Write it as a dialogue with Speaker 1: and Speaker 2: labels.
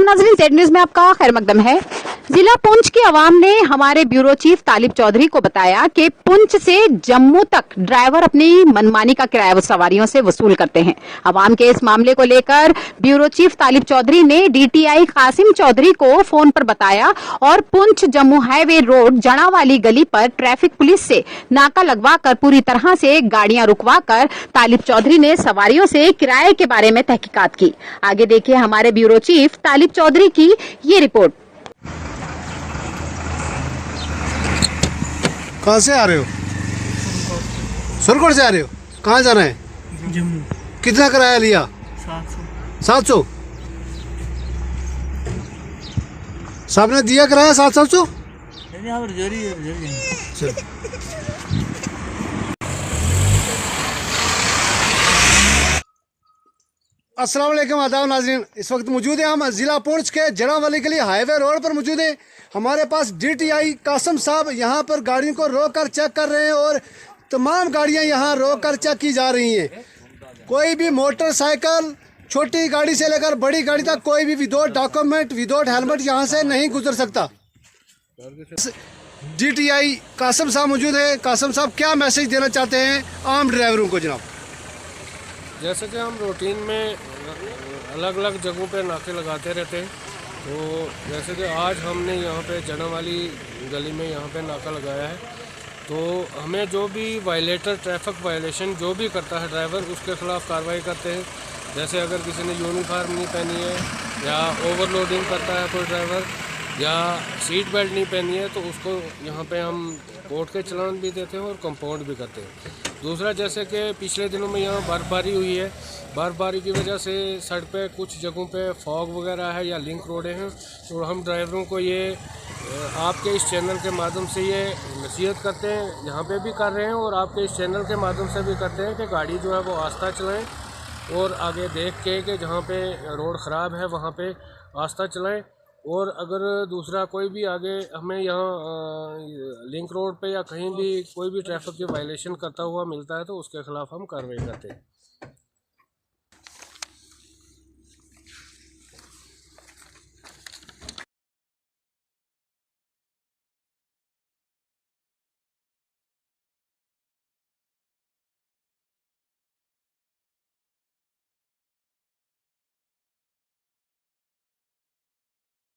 Speaker 1: नाज़रीन, Z news में आपका खैर मकदम है। जिला पुंछ की आवाम ने हमारे ब्यूरो चीफ तालिब चौधरी को बताया कि पुंछ से जम्मू तक ड्राइवर अपनी मनमानी का किराया सवारियों से वसूल करते हैं। आवाम के इस मामले को लेकर ब्यूरो चीफ तालिब चौधरी ने डीटीआई कासिम चौधरी को फोन पर बताया और पुंछ जम्मू हाईवे रोड जड़ा वाली गली पर ट्रैफिक पुलिस से नाका लगवाकर पूरी तरह से गाड़ियां रुकवाकर तालिब चौधरी ने सवारियों से किराए के बारे में तहकीकात की। आगे देखिए हमारे ब्यूरो चीफ तालिब चौधरी की ये रिपोर्ट।
Speaker 2: कहाँ से आ रहे हो? सुरकोट से आ रहे हो? कहाँ जाना है?
Speaker 3: जम्मू।
Speaker 2: कितना किराया लिया? 700। साहब ने दिया किराया 700? चलो। अस्सलाम वालेकुम, आदाब नाज़रीन। इस वक्त मौजूद है हम ज़िला पुंछ के जड़ावाली गली हाईवे रोड पर मौजूद हैं। हमारे पास डीटीआई कासिम साहब यहाँ पर गाड़ियों को रोक कर चेक कर रहे हैं और तमाम गाड़ियाँ यहाँ रोक कर चेक की जा रही हैं। कोई भी मोटरसाइकिल छोटी गाड़ी से लेकर बड़ी गाड़ी तक कोई भी विदाउट डॉक्यूमेंट विदाउट हेलमेट यहाँ से नहीं गुजर सकता। डीटीआई कासिम साहब मौजूद है। कासिम साहब, क्या मैसेज देना चाहते हैं आम ड्राइवरों को? जनाब,
Speaker 3: जैसे कि हम रूटीन में अलग अलग जगहों पे नाके लगाते रहते हैं, तो जैसे कि आज हमने यहाँ पे जड़ा वाली गली में यहाँ पे नाका लगाया है, तो हमें जो भी वायलेटर ट्रैफिक वायलेशन जो भी करता है ड्राइवर, उसके ख़िलाफ़ कार्रवाई करते हैं। जैसे अगर किसी ने यूनिफॉर्म नहीं पहनी है या ओवरलोडिंग करता है कोई ड्राइवर या सीट बेल्ट नहीं पहनी है, तो उसको यहाँ पे हम कोर्ट के चलान भी देते हैं और कंपाउंड भी करते हैं। दूसरा, जैसे कि पिछले दिनों में यहाँ बर्फ़बारी हुई है, बर्फ़बारी की वजह से सड़क पे कुछ जगहों पे फॉग वगैरह है या लिंक रोडें हैं, तो हम ड्राइवरों को ये आपके इस चैनल के माध्यम से ये नसीहत करते हैं, यहाँ पे भी कर रहे हैं और आपके इस चैनल के माध्यम से भी करते हैं कि गाड़ी जो है वो आस्था चलाएँ और आगे देख के कि जहाँ पे रोड ख़राब है वहाँ पे आस्था चलाएँ। और अगर दूसरा कोई भी आगे हमें यहाँ लिंक रोड पे या कहीं भी कोई भी ट्रैफिक की वायलेशन करता हुआ मिलता है, तो उसके ख़िलाफ़ हम कार्रवाई करते हैं।